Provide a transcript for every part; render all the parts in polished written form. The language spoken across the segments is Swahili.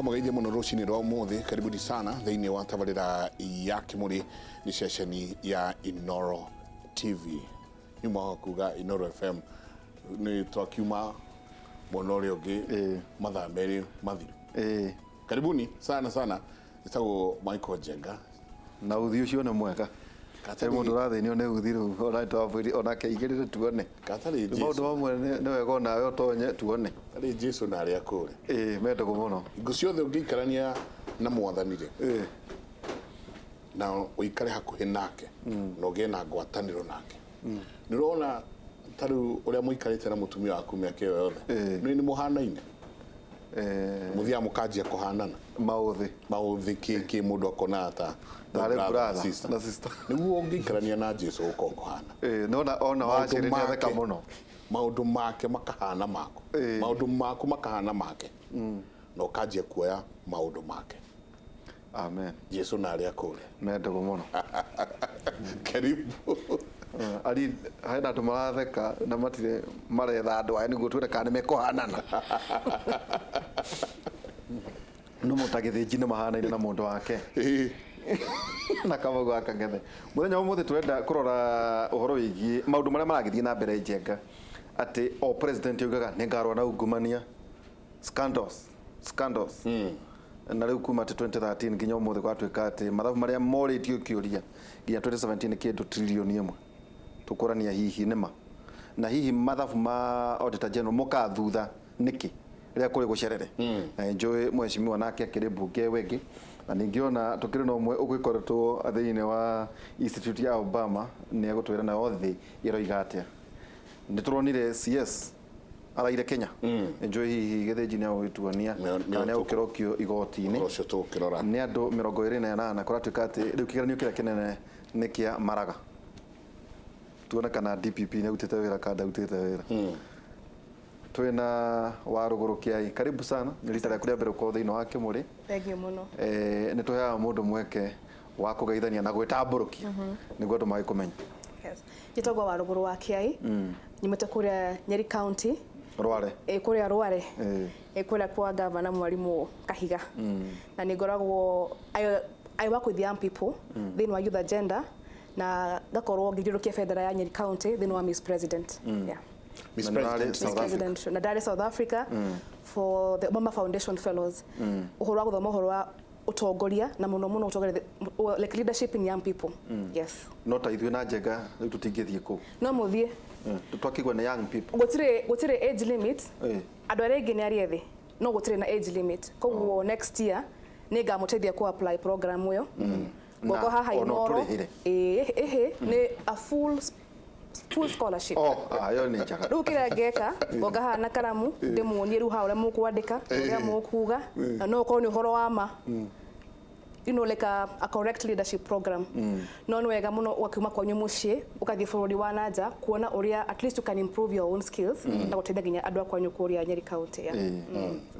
Magaidi muno rucini rwa umuthi karibuni sana thiini wa tabarira ya KIMURI ni ceceni ya Inoro TV nyuma kuga Inoro FM ni twakiuma monore ogi mathaa meri mathiru karibuni sana itago Michael Jenga na uthi ucio na mwega kate mundu rathini one uthi ru ona twabwiri ona keigirire tuone katari Jesu mundu wamwe ne wego nawe otonye tuone ari Jesu na ari akure mende kumuno guciothe ungikarania na mwathanire na uikare hakuhi nake no gena ngwataniro nake nirona taru uria muikarite na mutumia waku miaka iyo yothe ni muhanaine muthia mukajia kuhanana mauthi ki mundu akonata brother na sister niguo ungikarania na Jesu uko kuhana nona ona wacire ni theka muno maundu make makahana mako maundu maku makahana make no kajia kuoya maundu make amen Jesu na ari akure mende muno karibu ari haina tumaratheka na matire maretha andu aya niguo twire kana mekohanana no mutagithiji na mahanaine na mundu wake na kama gwaka ngethe muthenya umuthe turenda kurora uhoro wigi maundu maria maragithie na mbere Njenga ati o president yugaga ni ngarwa na ungumania scandals na riu kuma 2013 nginya umuthe gwatuika ati mathabu maria moritio kiuria nginya 2017 kindu trillion imwe tukurania hihi nima na hihi mathabu ma auditor general mukathutha niki ria kuri gucerere na enjoy mheshimiwa nake akiri bunge wengi na ningiona tukiri no mwe ugikoretwo athiine wa institute ya Obama ni agutwira na othi iroiga atia nituronire CS araire Kenya enjoy hihi githiji ni agwituania kana ukirokio igoti-ini ucio tukirora ni andu 28 kuratuika ati riu kigeranio kira kinene ni kia Maraga tuona kana DPP ni utete wira kada utete wira twina waruguru kiai karibu sana ni rita rya kuria mbere ko thiino wa KIMURI thengio muno ni tuheaga mundu mweke wa kugeithania na gwitamburuki niguo andu magikumenya yes gitagwa waruguru wa kiai nyimete kuria Nyeri County Rware kuria Rware kuria kwa governor Mwalimu Kahiga na nigoragwo I work with young people then wa youth agenda na gakorwo ngirukia federal ya Nyeri County then wa Miss President yeah Miss President na Dar South Africa for the Obama Foundation Fellows uhoro wa guthoma uhoro wa utongoria na muno utongoria like leadership in young people yes no ta ithuĩ na Njenga riu tutingithie ku no muthie twakigwa na young people gutire age limit andu arĩa ingĩ nĩ arĩa no gutire na age limit koguo next year nĩ ngamuteithia ku apply program ĩyo ngoko haha Inoro nĩ a full scholarship ayo ni njaga riu kira ngeka ngoga haha na karamu ndimuonie riu ha uria mukwandika uria mukuga na no ko ni horo wa ma you know like a correct leadership program no ni wega muno wakiuma kwa nyumucie ukathie bururi wa nanja kuona uria at least you can improve your own skills na guteithia ginya andu akwa nyukuria Nyeri County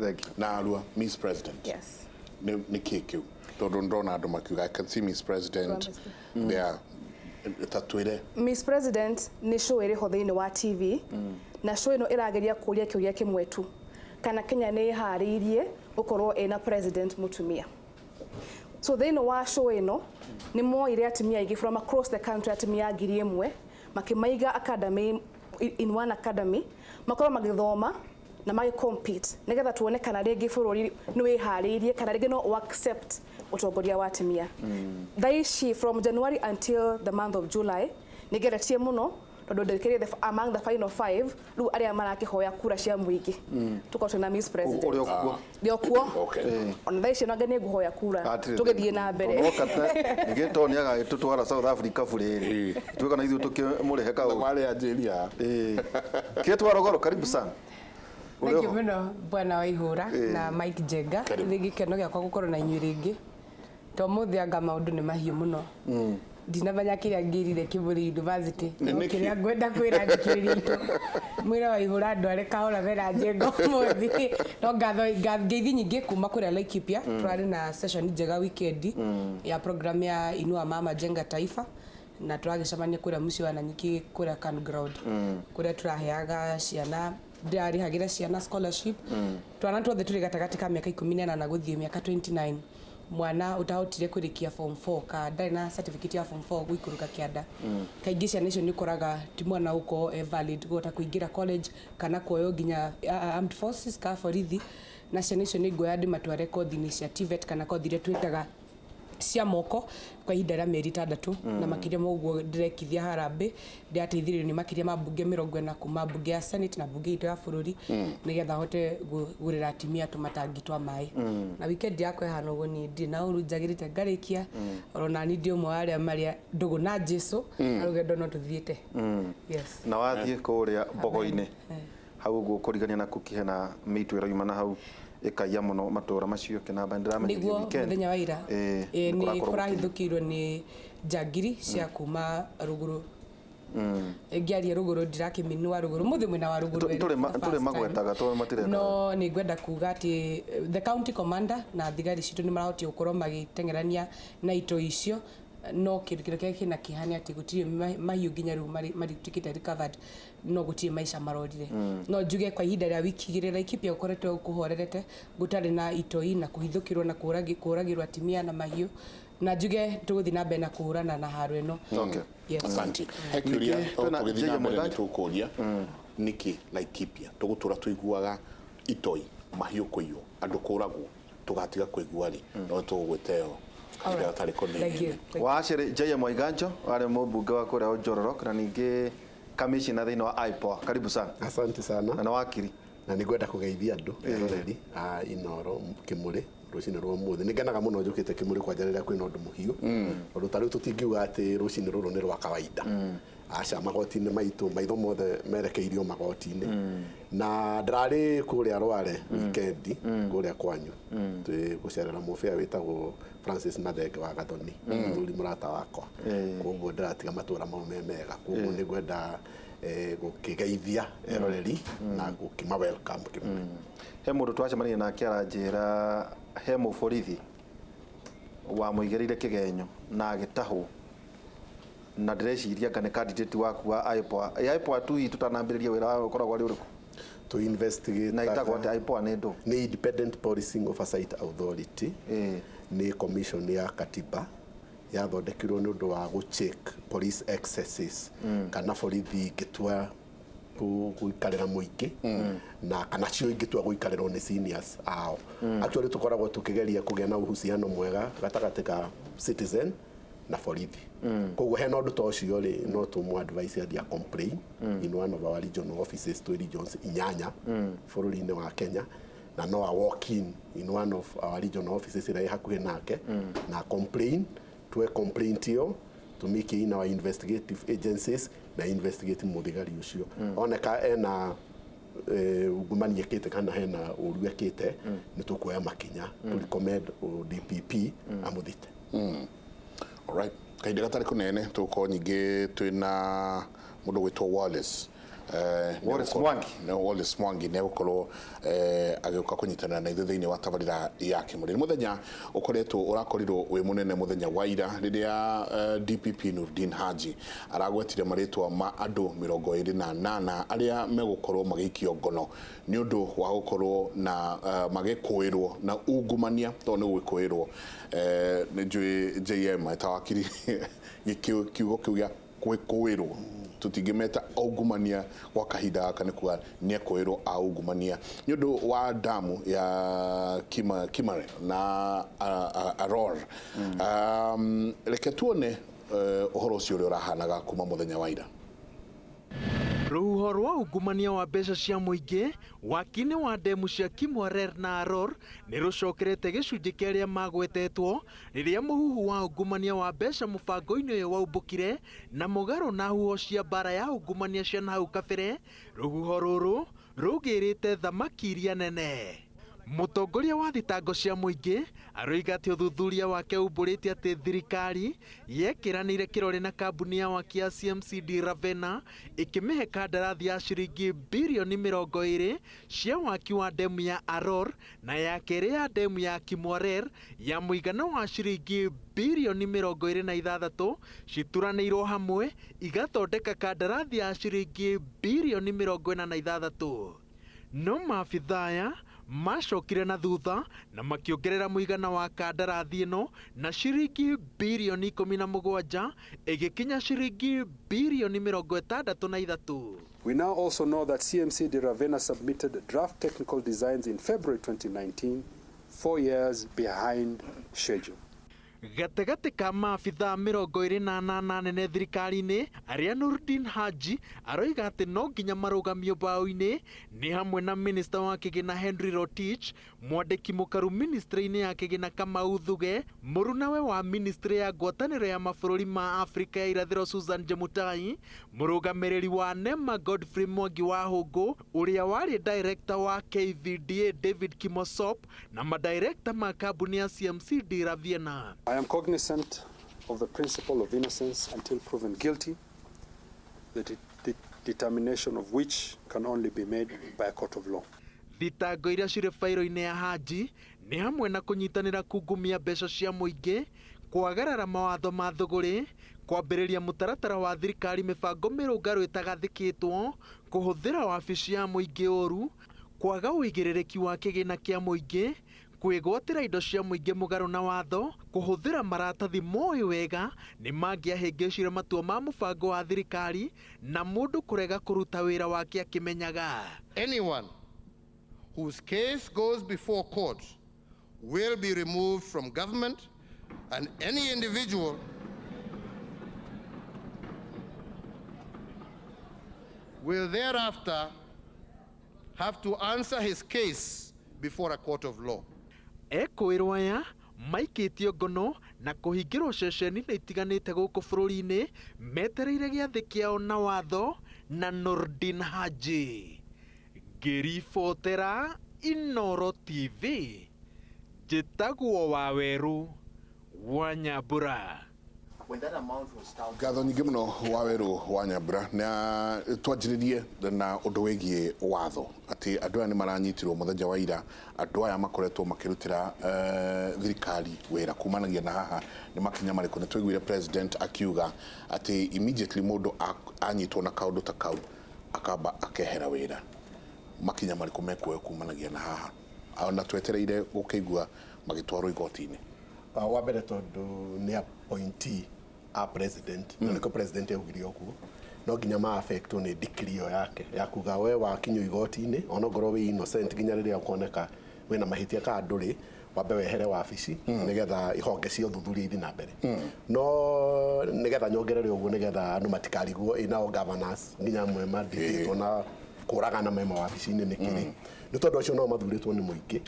thank you na alua Miss President yes ni kikiu tondu ndona andu makiuga I can see Miss President there tatwire Miss President ni show iri ho thiini wa TV na show ino irageria kuria kiuria kimwe tu kana Kenya ni hariirie ukorwo ena president mutumia so thiini wa show ino ni moire atumia igi from across the country atumia ngiri imwe makimaiga academy in one academy makorwo magithoma na magi compete nigetha tuone kana ringi bururi ni wihariirie kana ringi no accept utongoria wa atumia thaici from January until the month of July nigeretie muno tondu ndikire among the final 5 riu aria marakihoya kura cia muingi tuko na Miss President ndio kuo on thaici no ngene nguhoya kura tugithie na mbere no kata ngito ni aga tutwara South Africa buriri tweka na ithu tukimurihe ka wale Algeria ketwarogoro karibu sana Thank you muno bwana Waihura na Mike Njenga thigi keno giakwa gukorwo na inyuĩ ringi to muthi anga maundu ni mahiũ muno ndinamenya kiria ngirire KIMURI University no kiria ngwenda kwira ndikirito mwira wa ihura ndware kahora vera njengo muthi no ngeithi nyingi kuma kuria Laikipia twari na session njega weekend ya program ya Inua Mama Jenga Taifa na turagicamania kuria muci wa Nanyuki kuria Can Ground kuria turaheaga ciana ndari hagira ciana scholarship twana tuothe turi gatagati ka miaka 18 na guthie miaka 29 mwana utahotire kurikia form 4 ka ndari na certificate ya form 4 guikuruka kianda kaingi ciana icio ni koraga ti mwana uko valid gota kuingira college kana kuoyo ginya armed forces ka borithi na ciana icio ni ngoya ndi matware kothi-ini cia TVET kana kothi iria twitaga cia moko kwa ihinda rĩa mĩeri 6 na makiria moguo ndirekithia harambe ndiateithirio ni makiria mabunge 40 kuma bunge ya Senate na bunge ito ya bururi nigetha hote gurira atimia tumatangi twa mai na weekend yakwe hano go ni ndi na uru njagirite ngarikia orona ni ndi umwe aria maria ndugu na Jesu arugendo no tuthiite yes na wathie kuria bogo-ini hau go kurigania na kukihe na mitu irauma na hau ikaiya muno matura macio kina bandira menya weekend muthenya wa ira ni kurahithukirwo ni njagiri cia kuma ruguru ngiaria ruguru ndirakiminu wa ruguru muthi mwina wa ruguru tuli magwetaga to matireka no ni ngwenda kuga ati the county commander na thigari citu ni marahoti gukorwo magitengerania na ito icio no kirikire kina kihani ati gutiri mahiu ginya ru mari tikite recovered no gutiri maisha marorire no njuge kwa ihinda rĩa wiki igĩrĩ Laikipia ukoretwo kuhorerete gutari na itoi na kuhithukirwo na kuragirwo atimia na mahiu na njuge tuguthi na mbere na kuhurana na haru eno yes asante hekiria tuguthi na mbere ni tukuria niki Laikipia tugutura tuiguaga itoi mahiu kuiyo andu kuragwo tugatiga kuigua ri no tugweteo wachere Jaya Mwaiganjo wale mbunge wa kura Njororok na ningi commissioner thini wa IPOA karibu sana asante sana na wakiri na nigwenda kugeithia andu already Inoro KIMURI rucini rwa muthi ningenaga muno njukite KIMURI kwa njara kwina undu muhiu undu tari tutingiuga ati rucini ruru ni rwa kawaida aca magoti-ini maitu maitho mothe merekeirio magoti-ini na ndarari kuria Rware weekend kuria kwanyu gucerera mufia witagwo Francis Mathenge wa Gathoni muri murata wakwa koguo ndiratiga matura mau mega koguo ni gwenda gukigeithia eroreri na gukima welcome KIMURI he mundu twacemania nake aranjira he muborithi wa muigerire kigenyo na agitahwo na ndĩreciria ngane candidate waku wa IPOA tu tutanambĩrĩria wĩra wawe ũkoragwo arĩ ũrĩkũ to investigate na itagwo atĩ IPOA nĩ ndũ nĩ Independent Policing Oversight Authority nĩ commission ya katiba yathondekirwo nĩ ũndũ wa check police excesses kana borithi ingĩtua guikarira muingi na kana cio ingĩtua guikarĩrwo nĩ seniors ao actually tukoragwo tukigeria kugĩa na uhusiano mwega gatagati ka citizen na borithi koguo hena undu ta ucio ri no tumu advice ya complain in one of our regional offices to regions 8 bũrũri-inĩ wa Kenya na no a walk in one of our regional offices ira hakuhi nake na complain to complaint yo to make in our investigative agencies na investigate muthigari ucio oneka ena ungumania kite kana hena uru ekite ni tukuoya makinya to recommend DPP amuthite alright kainde gatari kunene tuko nyingi twina mundu gwitwo Wallace Mwangi ne gukorwo agioka kunyitana na ithu thiini wa tabarira ya KIMURI muthenya ukoretwo urakorirwo wi munene muthenya wa ira riria DPP Nurdin Haji aragwetire maritwa ma andu 28 aria megukorwo magikio ngono ni undu wa gukorwo na magikuirwo na ungumania to ni gwikuirwo ni njui JM etawakiri kiugo kiuga gwikuirwo tutingimeta ungumania kwa kahinda kana kwa niekoero a ungumania ni undu wa damu ya KIMURI na Aror reke tuone uhoro ucio uri urahanaga kuma muthenya wa ira Ruhuho rwa ungumania wa mbeca cia muingi wakini wa ndemu cia KIMURI na Aror ni rucokerete gicunji kiaria magwetetwo riria muhuhu wa ungumania wa mbeca mubango-ini uyu waumbukire na mugaro na huho cia bara ya ungumania cia nahau kabere ruhuho ruru rugirite thamaki iria nene Mutongoria wa thitango cia muingi aroiga ati uthuthuria wake umbũrĩte ati thirikari yekiranire kirore na kambuni ya waki ya CMCD Ravena ikimihe kandarathi ya ciringi bilioni 20 cia waki wa demu ya Aror na ya keri ya demu ya KIMURI ya muigana wa ciringi bilioni 26 cituranĩirwo hamwe igathondeka kandarathi ya ciringi bilioni 46. No maabithaya macokire na thutha na makiongerera muigana wa kandarathi ĩno na ciringi bilioni 17 ĩgĩkinya ciringi bilioni 63. We now also know that CMCD Ravena submitted draft technical designs in February 2019, 4 years behind schedule. Gategate ka maabitha 28 nene thirikari-inĩ arĩa Nurdin Haji aroiga atĩ no nginya marũgamio mbaũ-inĩ nĩ hamwe na minista wa kĩgĩna Henry Rotich, mwandĩki mũkaru ministry-inĩ ya kĩgĩna Kamau Thuge, mũrunawe wa ministry ya ngwatanĩro ya mabũrũri ma Afrika ya irathĩro Susan Jemutai, mũrũgamĩrĩri wa NEMA Godfrey Mwangi wa Hũngũ, ũrĩa warĩ director wa KVDA David Kimosop na madirector ma kambuni ya CMCD Ravena. I am cognizant of the principle of innocence until proven guilty, the determination of which can only be made by a court of law. Thitango iria cirĩ fairo-inĩ ya Haji nĩ hamwe na kũnyitanĩra kungumia mbeca cia mũingĩ, kwagarara mawatho ma thũgũrĩ, kwambĩrĩria mũtaratara wa thirikari mĩbango mĩrũngarũ ĩtagathĩkĩtwo, kũhũthĩra wabici ya mũingĩ ũru, kwaga ũigĩrĩrĩki wa kĩgĩna kĩa mũingĩ, kwĩgwatĩra indo cia mũingĩ mũgarũ na watho, kũhũthĩra maratathi moĩ wega nĩ mangĩahĩngĩcire matua ma mũbango wa thirikari na mũndũ kũrega kũruta wĩra wake akĩmenyaga. Anyone whose case goes before court will be removed from government, and any individual will thereafter have to answer his case before a court of law. Ekwĩrwo aya maikĩtio ngono na kũhingĩrwo ceceni-inĩ itiganĩte gũkũ bũrũri-inĩ metereire gĩathĩ kĩao na watho na Nurdin Haji. Ngĩribotera Inooro TV, njĩtagwo Waweru wa Nyambura. Ngatho nyingĩ mũno Waweru wa Nyambura, na twanjĩrĩrie na ũndũ wĩgiĩ watho atĩ andũ aya nĩ maranyitirwo mũthenya wa ira, andũ aya makoretwo makĩrutĩra thirikari wĩra kumanagia na haha nĩ makinya marĩkũ. Nĩ twaiguire president akiuga atĩ immediately mũndũ anyitwo na kaũndũ ta kau akamba akehera wĩra. Makinya marĩkũ mekuoyo kumanagia na haha, ona twetereire gũkĩigua magĩtwarwo igoti-inĩ. Wa mbere tondũ nĩ appointee a president, na nĩko president augire ũguo, no nginya ma affect nĩ decree yake ya kuga we wakinywo igoti-inĩ ona ngorwo wĩ innocent nginya rĩrĩa ũkoneka wĩna mahĩtia ka ndũrĩ, wambe wehere wabici nĩgetha ihonge cia ũthuthuria ithi na mbere. No nĩgetha nyongerere ũguo nĩgetha andũ matikarigwo ĩnao governance nginya amwe mathithĩtwo na kũragana mema wabici-inĩ nĩkĩrĩ. Nĩ tondũ ũcio no mathurĩtwo nĩ mũingĩ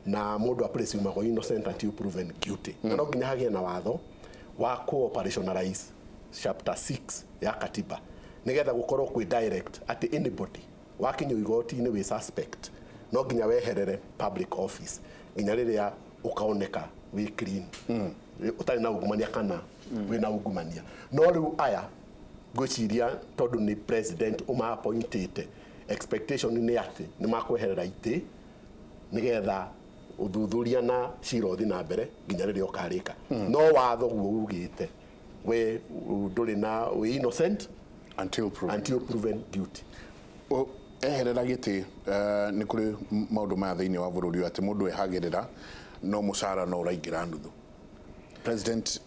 na mũndũ apresi umagwo innocent until proven guilty. Na no nginya hagĩe na watho wa co-operationalize chapter 6 ya katiba nĩgetha gũkorwo kwĩ direct atĩ anybody wakinywo igoti-inĩ wĩ suspect no nginya weherere public office nginya rĩrĩa ũkaoneka wĩ clean, ũtarĩ na ungumania kana wĩ na ungumania. No rĩu aya ngwĩciria tondũ nĩ president ũma-appointĩte, expectation nĩ atĩ nĩ makweherera itĩ nĩgetha uthuthuria na cira ũthi na mbere nginya rĩrĩa ũkarĩka. No watho guo ugĩte we ndũrĩ na we innocent until proven guilty. Eherera gĩtĩ nĩ kũrĩ maũndũ maya thĩinĩ wa bũrũri atĩ mũndũ ehagĩrĩra no mũcara no ũraingĩra nuthu. President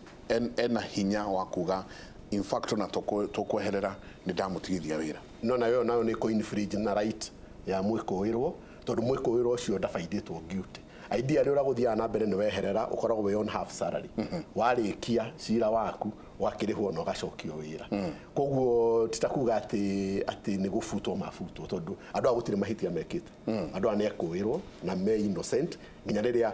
ena hinya wa kuga in fact na tũkweherera nĩ ndamũtigithia wĩra. No nayo nĩ kũ-infringe na right ya mwĩkũĩrwo tondũ mwĩkũĩrwo ũcio ndabaindĩtwo guilty. Idea rĩu ũragũthiaga na mbere nĩ weherera ũkoragwo wĩ on half salary. Warĩkia cira waku wakĩrĩhwo na ũgacokio wĩra. Koguo titakuga atĩ nĩ gũbutwo mabutwo tondũ andũ a gũtirĩ mahĩtia mekĩte. Andũ a nĩ ekũĩrwo na me innocent nginya rĩrĩa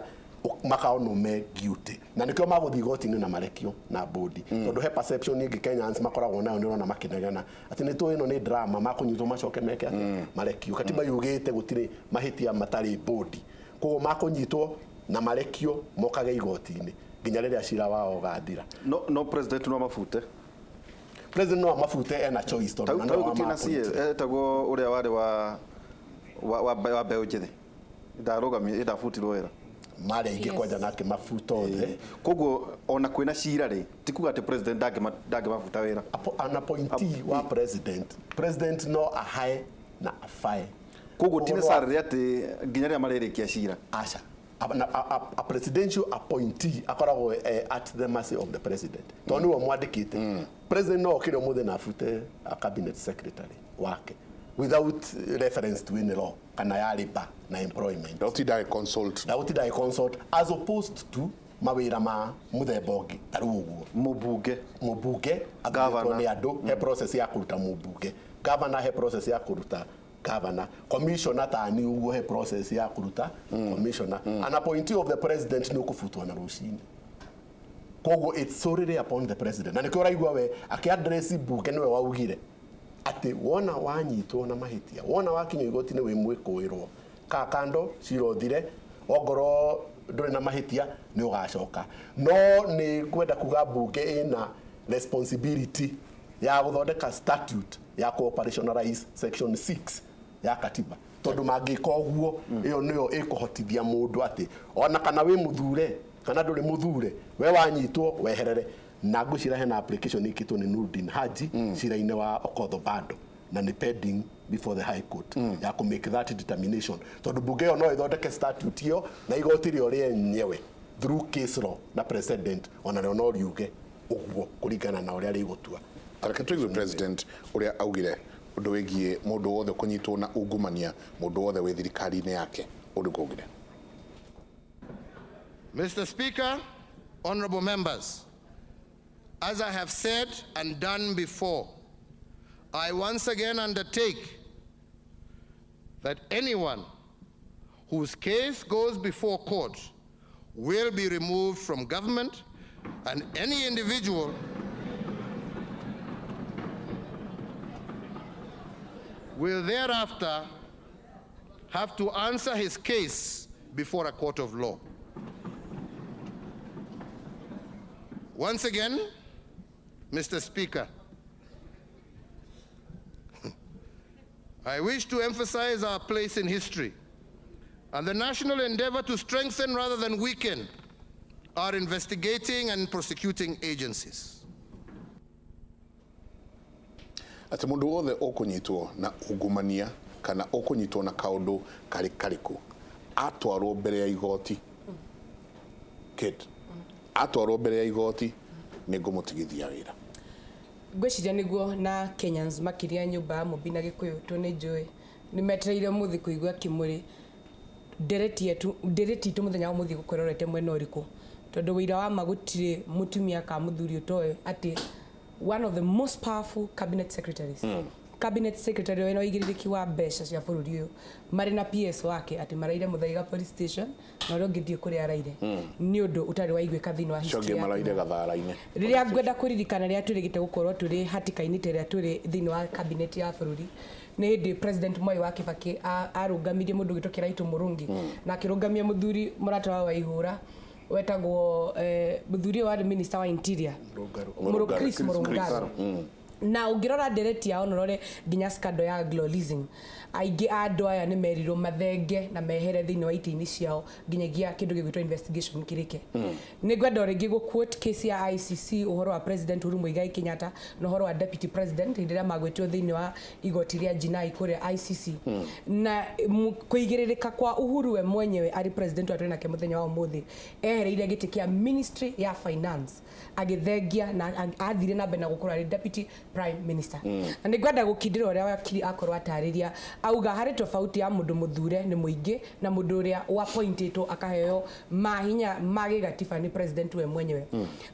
makaonwo me guilty. Na nĩkĩo magũthiĩ igoti-inĩ na marekio na bodi. Tondũ he perception ingĩ Kenyans makoragwo nayo nĩ ũrona makĩnegana atĩ nĩ tũĩ ĩno nĩ drama makũnyitwo macoke meke atĩ marekio. Katiba yugĩte gũtirĩ mahĩtia matarĩ bodi. ko makunyitwo na marekio mokage igoti-ini nginya riria cira wao gathira. No president no mafute. President no mafute ena choice to na no mafute tago uria wari wa beo njithe ndarugamia ndafutirwo wira mari ingi kwanja nake mafuta othe koguo ona kwina cira ri tikuga ati president ndage mafuta wira an appointee wa president no ahae na afae koguo tine sarri ati nginya ria maririkia cira acha a presidential appointee akoragwo at the mercy of the president to niwe mwandikite president no okire muthe na afute a cabinet secretary wake without reference to any law kana ya labor na employment dauti dai consult as opposed to mawira ma muthemba ungi taru uguo mubunge governor ni andu he process ya kuruta mubunge governor he process ya kuruta governor commissioner tani uguo he process ya kuruta commissioner an appointee of the president ni kufutwa na rucini koguo it's solely upon the president na nikio raigwa we akiaddress bunge niwe waugire ati wona wanyitwo na mahitia wona wakinyo igoti-ini wi mwikuirwo kando cirothire ogoro nduri na mahitia ni ugacoka no ni kwenda kuga bunge ina responsibility ya guthondeka statute ya operationalize section 6 ya katiba tondu mangika uguo iyo niyo ikuhotithia mundu ati ona kana wi muthure kana nduri muthure we wanyitwo weherere na gucira hena application ikitwo ni Nurdin Haji cira-ine wa Okodho bado na ni pending before the high court ya ku make that determination tondu bunge yo no ithondeke statute iyo na igoti rio rienyewe through case law na president ona no riuge uguo kuringana na uria rigutua Arake president uria augire undu wigie mundu wothe kunyitwo na ungumania mundu wothe wi thirikari-ini yake undu kugire. Mr. Speaker, honorable members, as I have said and done before, I once again undertake that anyone whose case goes before court will be removed from government, and any individual will thereafter have to answer his case before a court of law. Once again, Mr. Speaker, I wish to emphasize our place in history and the national endeavor to strengthen rather than weaken our investigating and prosecuting agencies. Ati mundu wothe ukunyitwo na ungumania kana ukunyitwo na kaundu kariku atwarwo mbere ya igoti atwarwo mbere ya igoti ni ngumutigithia wira gwiciria niguo na Kenyans makiria nyumba mubina gikuyu tuni njui ni metereire muthi kuigua kimuri ndereti tu muthenya wa muthi gukororete mwena uriku tondu wira wa magutire mutumia ka muthuri utoe ati one of the most powerful cabinet secretaries cabinet secretary wena igiriki wa besha cia bururi uyu mari na PS wake ati maraire muthaiga police station na ro ngithie kuri araire ni undu utari wa igwika thini wa history shoge maraire gathara-ine riria ngwenda kuririkana ria turigite gukorwo turi hatikaini teria turi thini wa cabinet ya bururi ni hindi president Moi wa Kibaki arungamirie mundu gitwo Kiraitu Murungi na akirungamia muthuri murata wa Waihura wetagwo muthuri wa minister wa interior Chris Murungaru na ungirora ndereti ya onorore nginya scandal ya globalizing aingi andu aya ni meriro mathenge na mehere thini wa itini ciao nginyagia kindu gigwitwo investigation kirike ni gwenda ringi gu quote case ya ICC uhoro wa president Uhuru Muigai Kenyatta na uhoro wa deputy president ndiria magwetwo thini wa igoti ria jinai kure ICC na kuigiririka kwa Uhuru we mwenyewe ari president wa nake muthenya wa muthi ehereire giti kia ministry ya finance agithengia na athire na mbere na gukora ari deputy prime minister na nigwenda gukindira uria wakiri akorwa atariria auga hari tofauti ya mundu muthure ni muingi na mundu uria wa appointito akaheo mahinya magi gatiba ni president we mwenyewe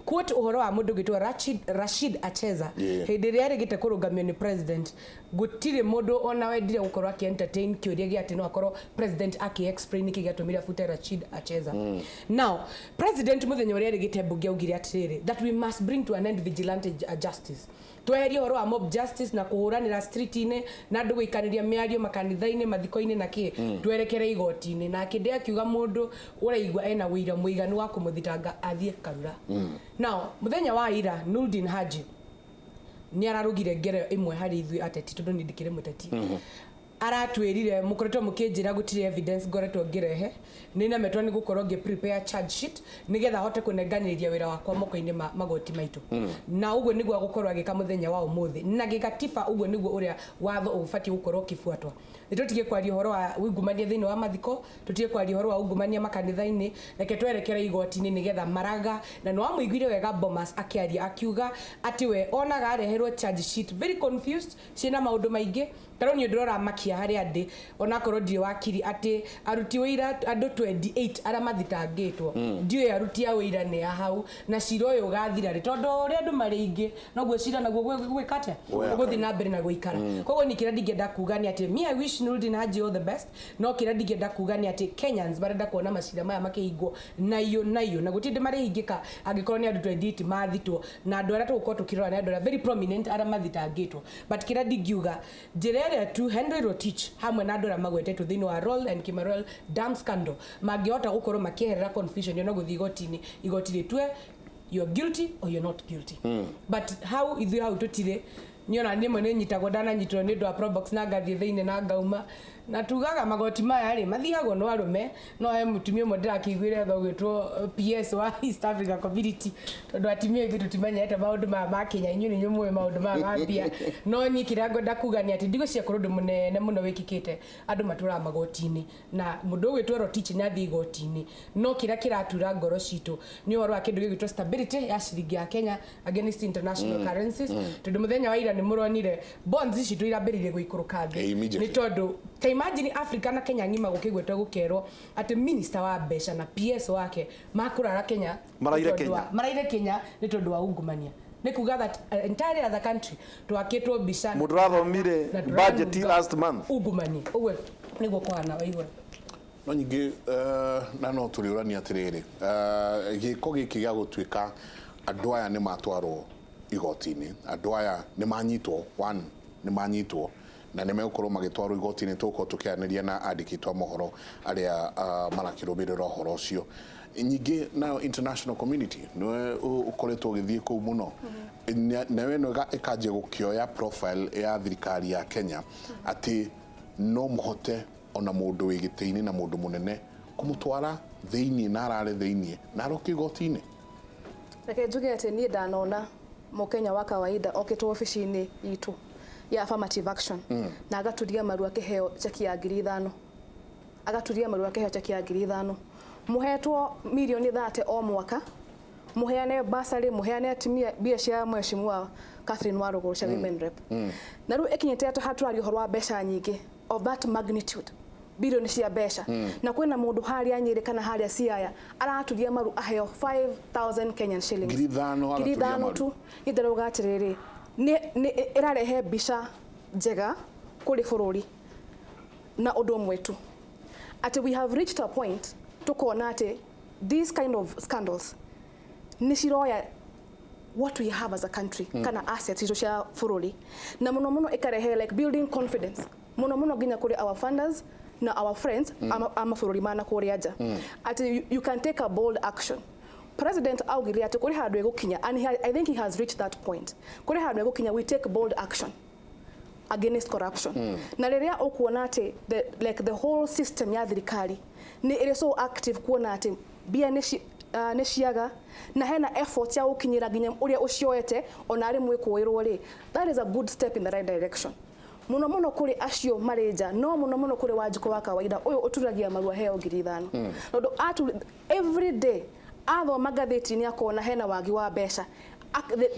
quote uhoro wa mundu gitwa Rashid Acheza hindi ria rigite kurungamio ni president gutire mundu ona wendire gukorwa ki entertain kiuria gi ati no akorwo president aki explain kigatumira futa Rashid Acheza now president muthenya uria rigite bunge augire atiriri that we must bring to an end vigilante justice tweherie horo wa mob justice na kuhuranira street-ini na andu guikaniria miario makanitha-ini mathiko-ini na ki twerekere igoti-ini na kinde akiuga mundu uraigwa ena wira muiganu wa kumuthitanga athie karura. Now muthenya wa ira Nurdin Haji ni ararugire ngero imwe hari ithui ateti tondu nindikire muteti aratwirire mukoretwo mukinjira gutire evidence ngoretwo ngirehe nina metwa ni gukorwo ngi prepare charge sheet nigetha hote kunenganiriria wira wakwa moko-ini magoti maitu na uguo niguo gukorwo agika muthenya wa umuthi na gigatiba uguo niguo uria watho ubati gukorwo kifuatwa. Nitutige kwaria horo wa ungumania thiini wa mathiko, tutige kwaria horo wa ungumania makanitha-ini, reke twerekere igoti-ini nigetha maraga na no amuiguire wega Bomas akiaria akiuga ati we onaga areherwo charge sheet very confused ciina maundu maingi taroni ndorora makia hari andi ona korwo ndi wakiri ati aruti wira andu 28 ara mathitangitwo ndiwe aruti a wira ne hau na ciro uyu gathira ri tondu uri andu mari ingi noguo cira naguo gwikate guthi na mbere na guikara koguo ni kira ndingenda kuga ni ati me I wish Nurdin Haji all the best no kira ndingenda kuga ni ati Kenyans barenda kuona macira maya makihingwo nayo na gutinde mari hingika angikorwo ni andu 28 mathitwo na andu ara tugukorwo tukirora ni andu very prominent ara mathitangitwo but kira ndingiuga njira tu Henry Rotich hamwe na andora magwetetwo thiini wa Roll and Kimarol dam scandal magihota gukorwo makieherera confusion yo guthi igoti ritwe you're guilty or you're not guilty but how ithu how tutire niona ndimwe ni nyitagwo dana nyitwo ni ndo probox na gathi thiini na ngauma na tugaga magoti maya ri mathiagwo no arume no he mutumia mo ndakiguire tho gwitwo PS wa East Africa Community tondu atimia gitu timenyete maundu ma Kenya inyu ni nyumwe maundu ma gambia no ni kirago ndakuga ni ati ndigo cia kurundu munene muno wikikite andu matura magoti-ini na mundu gwitwo Rotich na thi igoti-ini no kiratura ngoro citu ni waro akindu gigitwo stability ya ciringi ya Kenya against international currencies tondu muthenya wa ira ni muronire bonds citu irambiririe guikuruka thi ni tondu imagine Africa na Kenya ngima gukigwetwo gukerwo ati minister wa besha na PS wake makurara Kenya maraire Kenya ni tondu wa ungumania ni kuga that entire other country twakitwo bisha mudrathomire budget last month ungumania uwe niguo kwana waigwa no nyingi na no turiurania atiriri giko giki gya gutwika andu aya ni matwarwo igoti-ini andu aya ni manyitwo ni manyitwo na nimegukorwo magitwarwo igoti-ini tuko tukianiria na andikitwa mohoro aria marakirubirira horo ucio nyingi na international community no ukoretwo githie ku muno nawe no ikaje gukioya profile ya thirikari ya Kenya ati no muhote ona mundu wigiti-ini na mundu munene kumutwara thiini na arare thiini na aroki igoti-ini reke njuge ati ni ndanona mukenya wa kawaida okitwo ofici-ini itu ya affirmative action na agaturia marua kiheo cheki ya 5,000 agaturia marua kiheo cheki ya 5,000 muhetwo milioni 30 o mwaka muheane basari muheane atimia bia cia mheshimiwa Catherine Waruguru cia women rep na ru ekinyete atu hatwari horo wa besha nyingi of that magnitude bilioni cia besha na kwena mundu hari anyire kana hari Siaya araturia maru aheo 5,000 Kenyan shillings 5,000 tu itharuga atiriri ni irarehe bisha njega kuri bururi na undu mwetu ati we have reached a point tukona ati these kind of scandals ni ciroya what we have as a country kana assets izo cia bururi na muno ikarehe like building confidence muno ginya kuri our funders na our friends ama bururi mana kuri aja ati you can take a bold action. President augire ati kuri handu egukinya and I think he has reached that point kuri handu egukinya we take bold action against corruption na riria ukuona ati the whole system ya thirikari ni iri so active kuona ati bia ni ciaga na hena effort ya ukinyira ginya uria ucioete ona ari mwikuirwo ri that is a good step in the right direction muno kuri acio mareja no muno kuri Wanjiku wa kawaida uyu uturagia marua heo 5,000 no atu every day atho magatheti ni akona hena wagi wa besha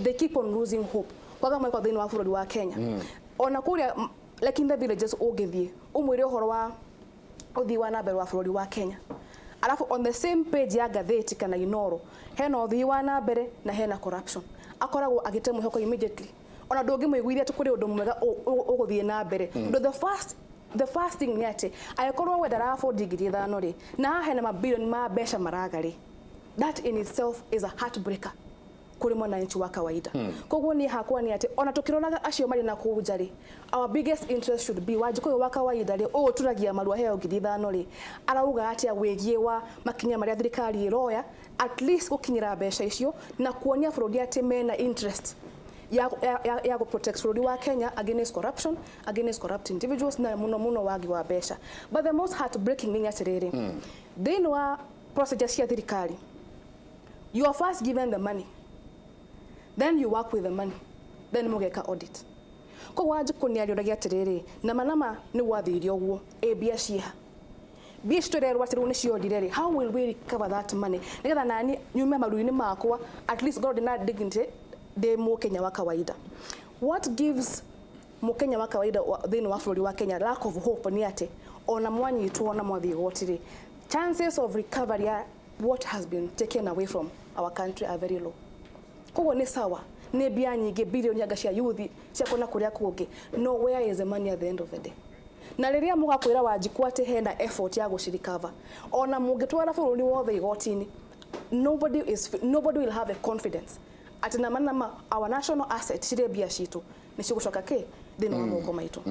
they keep on losing hope kwaga mweko thini wa bururi wa Kenya ona kuria like in the villages ugithie umwire uhoro wa uthi wa nambere wa bururi wa Kenya alafu on the same page ya gatheti kana Inoro hena uthi wa nambere na hena corruption akoragwo agitemwe hoko immediately ona ndungi mwiguithia tukuri undu mwega uguthie nambere the first thing ni ati ayakorwo we ndarabondi 5,000 ri na hena mabilioni ma besha maraga ri that in itself is a heartbreaker kuri mwananchi wa kawaida. Koguo ni hakwa ni ati ona tukiroraga acio mari na kujari, our biggest interest should be Wanjikũ wa kawaida ri o turagia marua heo ngiri ithano ri arauga ati awegie wa makinya maria thirikari iroya at least gukinyira mbeca icio na kuonia bururi ati mena interest ya protect bururi wa Kenya against corruption, against corrupt individuals na muno wagi wa mbeca. But the most heartbreaking thing atiriri thini wa procedure cia thirikari, you are first given the money, then you work with the money, then mugeka audit. Koguo Wanjikũ ni arioragia atiriri na manama ni gwathirio guo bia ciha bia citorerwo ati riu ni ciorire ri, how will we recover that money nigetha nani nyume maruini makwa at least God na dignity de Mukenya wa kawaida. What gives Mukenya wa kawaida thini wa bururi wa Kenya lack of hope ni ati ona mwanyitwo na mwathi gotiri, chances of recovery what has been taken away from our country are very low. Koguo ni sawa ni bia nyingi bilioni anga cia youth cia kona kuria kungi, no where is the money at the end of the day? Na riria mugakwira Wanjikũ ati hena effort ya gucirikava ona mungitwara bururi wothe igotini, nobody will have a confidence ati na manama our national asset cire bia citu ni cigucoka ki thini wa moko maitu.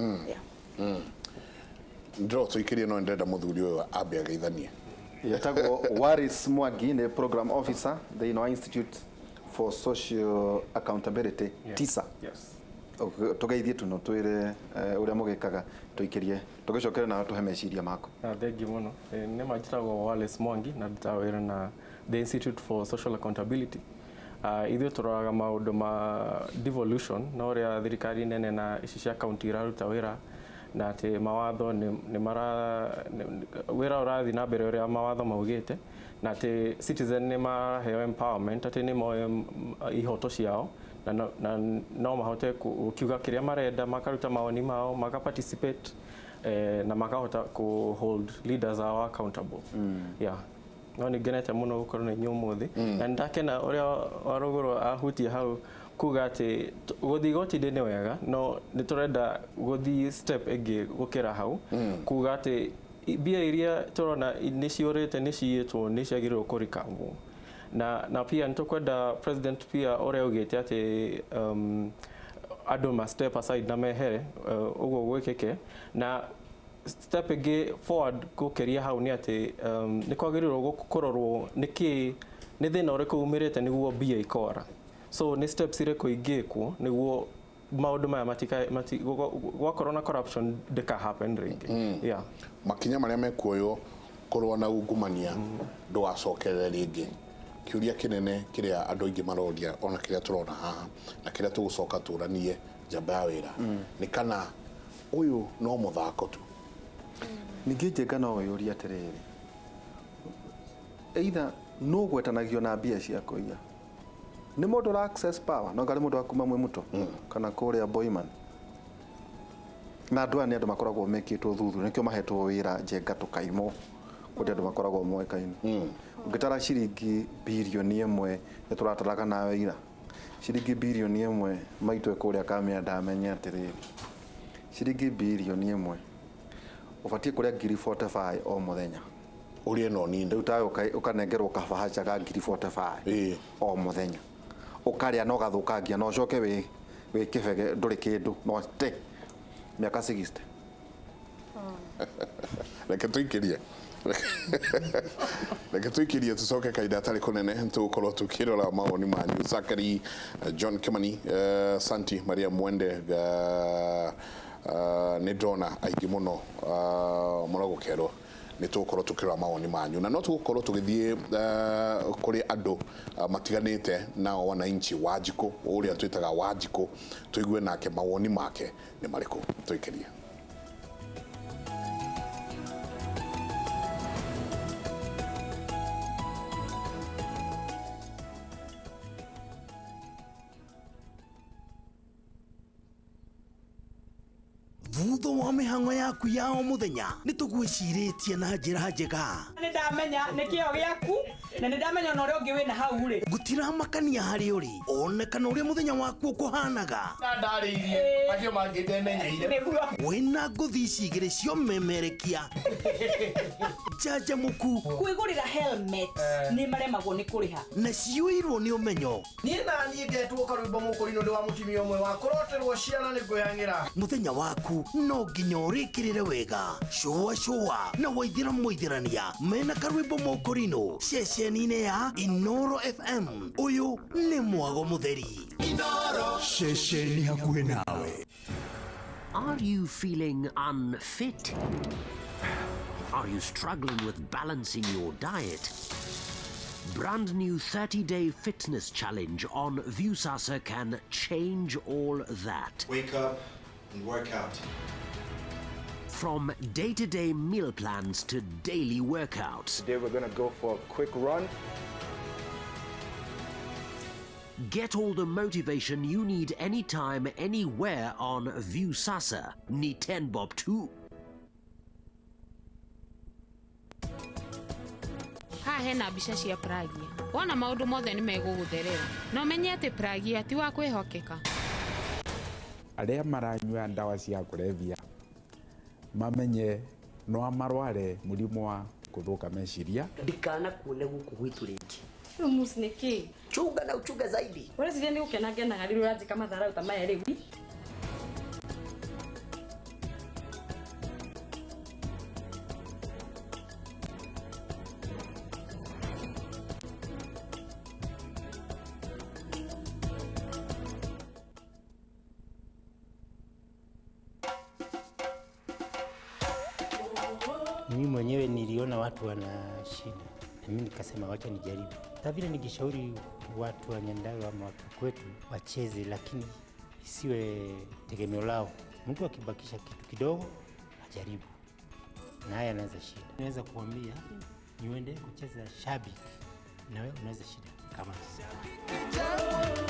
Ndro tuikirie no ndenda muthuri uyu abe ageithanie. Yetagwo Waris Mwangi ni program officer the Institute for Social Accountability TISA. Yes. Tugeithie tuno twire uria mugikaga tuikirie tugicokere na tuhe meciria mako. Thank you muno. Ni majitagwo Waris Mwangi na nditawira na the Institute for Social Accountability. Ithuĩ tũroraga maũndũ ma devolution na ũrĩa thirikari nene na ici cia kaunti iraruta wĩra na atĩ mawatho wĩra ũrathiĩ na mbere ũrĩa mawatho maugĩte na atĩ citizen nĩ maheo empowerment atĩ nĩ moe ihoto ciao na no mahote kukiuga kĩrĩa marenda, makaruta mawoni mao, maka participate na makahota ku hold leaders ao accountable. Yeah. No ni genete muno gukorwo na inyuĩ ũmũthĩ na ndakena ũrĩa warũgũrwo ahutie hau kuga atĩ gũthiĩ igoti-inĩ nĩ wega, no nĩ tũrenda gũthiĩ step ĩngĩ gũkĩra hau kuga atĩ mbia iria tũrona nĩ ciũrĩte nĩ ciyĩtwo nĩ ciagĩrĩirwo kũrikamwo na pia nĩ tũkwenda president pia ũrĩa augĩte atĩ andũ ma step aside na mehere ũguo gwĩkĩke na step ĩngĩ forward gũkĩria hau nĩ atĩ nĩ kwagĩrĩirwo kũrorwo nĩ thĩna ũrĩkũ umĩrĩte nĩguo mbia ikora, so nĩ steps irĩkũ ingĩkwo nĩguo maũndũ maya gwakorwo na corruption ndĩka happen rĩngĩ. Yeah. Makinya marĩa mekuoywo korwo na ungumania ndũgacokerere rĩngĩ. Kiuria kinene kiria andũ aingĩ maroria ona kiria turona haha na kiria tugucoka turanie njamba ya wĩra nĩ kana ũyũ no mũthako tu. Ningĩ njenga no ũyũria atĩrĩrĩ, either no gwetanagio na mbia cia kũiya nĩ mũndũ ra access power no ngarĩ mũndũ akuma mwĩ mũto kana kũrĩa Boyman na andũ nĩ andũ makoragwo mekĩtwo thuthu nĩkĩo mahetwo wĩra njenga tũkaimwo kũrĩ andũ makoragwo moĩkaine. Ũngĩtara ciringi bilioni 1 nĩ tũrataraga nawe ira ciringi bilioni 1 maitwe kũrĩa kamĩa ndamenya atĩrĩrĩ ciringi bilioni 1 ubatie kuria ngiri 45 o muthenya urie no nini riu tawe ukanengerwo kabahaca ka ngiri 45 o muthenya ukaria no gathukangia no coke we kibege nduri kindu no te miaka 60 reke tuikirie tucoke kaida atari kunene tugukorwo tukirora mawoni manyu. Zakari John Kimani, Santi Maria Mwende nĩ ndona aingĩ mũno mũragukerwo nĩ tũgũkorwo tukirora mawoni manyu na no tũgũkorwo tũgĩthiĩ kũrĩ andũ matiganĩte nao wananchi Wanjikũ ũrĩa twĩtaga Wanjikũ tũigue nake mawoni make nĩ marĩkũ. Tuikirie. thutha wa mihango yaku ya o muthenya nitugwiciritie na njira njega ni ndamenya ni kio giaku na ni ndamenya no rio ngiwina hau ri gutiramakania hari uri one kana uria muthenya waku ukuhanaga na ndariirie macio mangi ndemenyeire wina nguthi cigire cio memerekia jajamuku kwigurira helmet ni maremagwo ni kuriha na ciuirwo ni umenyo ni nani ngetwo karwimbo mukurino ndi wa mutimia umwe wa kuroterwo ciana ni ngwihangira muthenya waku no nginya urikirire wega shua na waithira moithirania mena karwimbo mukurino ceceni-ini ya Inoro FM uyu ni mwago mutheri Inoro ceceni hakuhi nawe. Are you feeling unfit? Are you struggling with balancing your diet? Brand new 30-day fitness challenge on Viusasa can change all that. Wake up and work out. From day-to-day meal plans to daily workouts. Today we're gonna go for a quick run. Get all the motivation you need anytime, anywhere on Viusasa. Ni 10 bob too. Ha hena mbica cia pragia. Wona maundu mothe ni megugutherera. No menye ati pragia ti wa kwihokeka. Aria maranyua ndawa cia kulevya mamenye no amarware murimu wa kuthuka meciria ndikana kuone guku gwitu ringi musniki chunga na uchunga zaidi wala sije ni ukenage na gari uraje kama dharau tamaya rewi Mimi mwenyewe niliona watu wana shida, na mimi nikasema wacha nijaribu. Hata vile nikishauri watu wa Nyandarua ama watu kwetu wacheze, lakini isiwe tegemeo lao. Mtu akibakisha kitu kidogo ajaribu, na haya anaweza shida. Naweza kuambia niende kucheza shabiki, na wewe unaweza shida kama shabiki.